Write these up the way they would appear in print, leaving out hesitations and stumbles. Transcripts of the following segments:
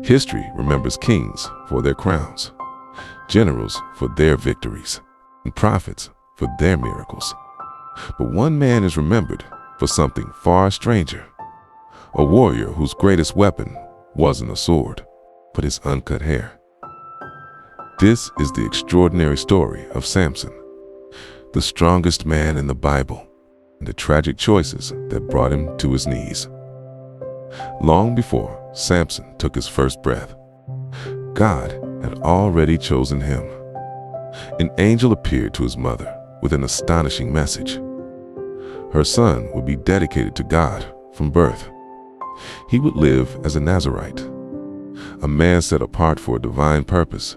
History remembers kings for their crowns, generals for their victories, and prophets for their miracles. But one man is remembered for something far stranger, a warrior whose greatest weapon wasn't a sword, but his uncut hair. This is the extraordinary story of Samson, the strongest man in the Bible, and the tragic choices that brought him to his knees. Long before Samson took his first breath, God had already chosen him. An angel appeared to his mother with an astonishing message. Her son would be dedicated to God from birth. He would live as a Nazirite, a man set apart for a divine purpose,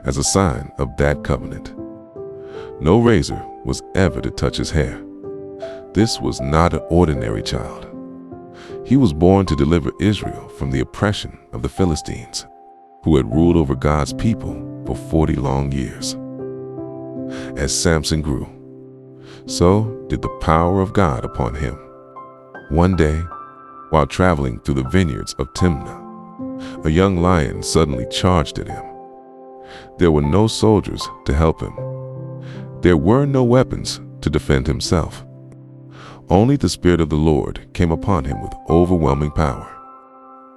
as a sign of that covenant. No razor was ever to touch his hair. This was not an ordinary child. He was born to deliver Israel from the oppression of the Philistines, who had ruled over God's people for 40 long years. As Samson grew, so did the power of God upon him. One day, while traveling through the vineyards of Timnah, a young lion suddenly charged at him. There were no soldiers to help him. There were no weapons to defend himself. Only the Spirit of the Lord came upon him with overwhelming power.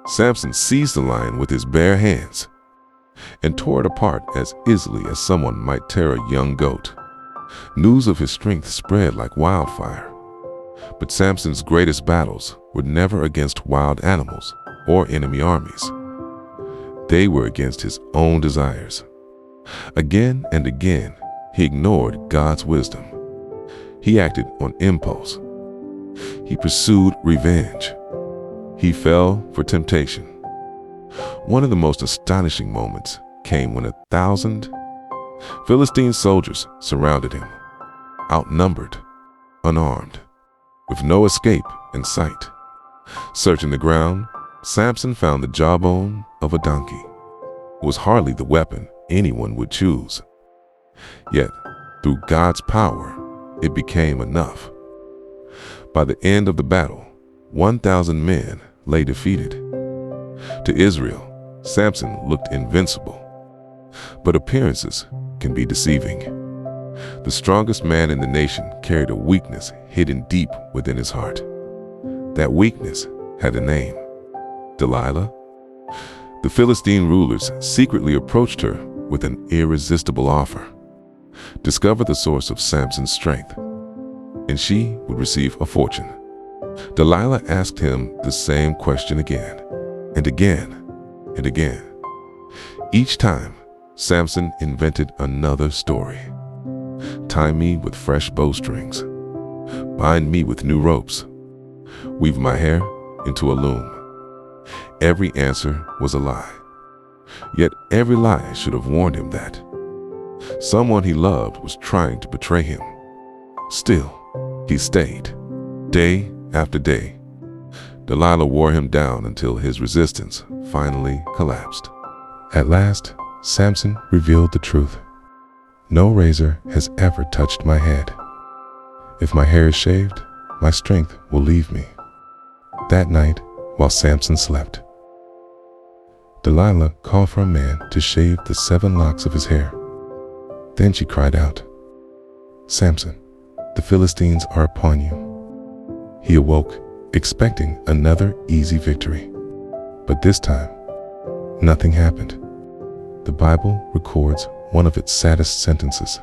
Samson seized the lion with his bare hands and tore it apart as easily as someone might tear a young goat. News of his strength spread like wildfire. But Samson's greatest battles were never against wild animals or enemy armies. They were against his own desires. Again and again, he ignored God's wisdom. He acted on impulse. He pursued revenge. He fell for temptation. One of the most astonishing moments came when 1,000 Philistine soldiers surrounded him, outnumbered, unarmed, with no escape in sight. Searching the ground, Samson found the jawbone of a donkey. It was hardly the weapon anyone would choose. Yet, through God's power, it became enough. By the end of the battle, 1,000 men lay defeated. To Israel, Samson looked invincible. But appearances can be deceiving. The strongest man in the nation carried a weakness hidden deep within his heart. That weakness had a name: Delilah. The Philistine rulers secretly approached her with an irresistible offer: discover the source of Samson's strength, and she would receive a fortune. Delilah asked him the same question again, and again, and again. Each time, Samson invented another story. Tie me with fresh bowstrings. Bind me with new ropes. Weave my hair into a loom. Every answer was a lie. Yet every lie should have warned him that someone he loved was trying to betray him. Still, he stayed, day after day. Delilah wore him down until his resistance finally collapsed. At last, Samson revealed the truth. No razor has ever touched my head. If my hair is shaved, my strength will leave me. That night, while Samson slept, Delilah called for a man to shave the 7 locks of his hair. Then she cried out, "Samson, the Philistines are upon you." He awoke, expecting another easy victory. But this time, nothing happened. The Bible records one of its saddest sentences.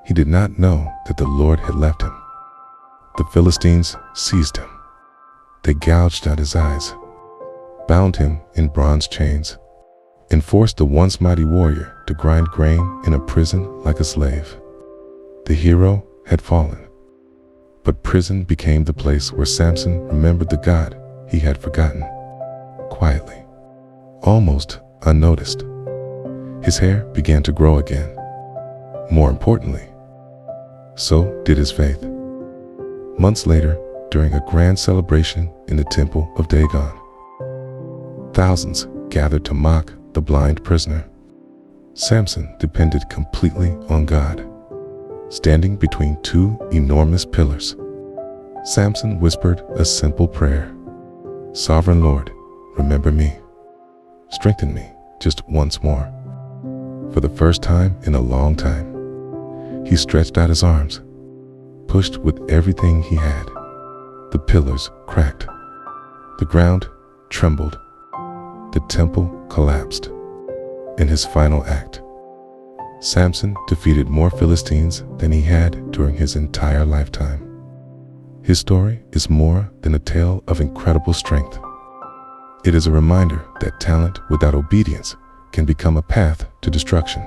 He did not know that the Lord had left him. The Philistines seized him. They gouged out his eyes, bound him in bronze chains, and forced the once mighty warrior to grind grain in a prison like a slave. The hero had fallen, but prison became the place where Samson remembered the God he had forgotten. Quietly, almost unnoticed, his hair began to grow again. More importantly, so did his faith. Months later, during a grand celebration in the temple of Dagon, thousands gathered to mock the blind prisoner. Samson depended completely on God. Standing between 2 enormous pillars, Samson whispered a simple prayer: "Sovereign Lord, remember me." strengthen me just once more." For the first time in a long time, he stretched out his arms, pushed with everything he had. The pillars cracked. The ground trembled. The temple collapsed. In his final act, Samson defeated more Philistines than he had during his entire lifetime. His story is more than a tale of incredible strength. It is a reminder that talent without obedience can become a path to destruction.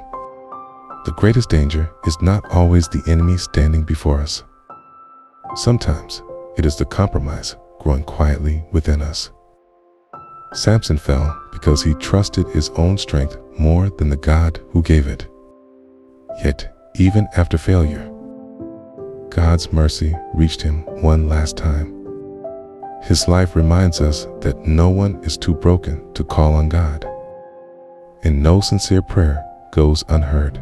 The greatest danger is not always the enemy standing before us. Sometimes it is the compromise growing quietly within us. Samson fell because he trusted his own strength more than the God who gave it. Yet, even after failure, God's mercy reached him one last time. His life reminds us that no one is too broken to call on God, and no sincere prayer goes unheard.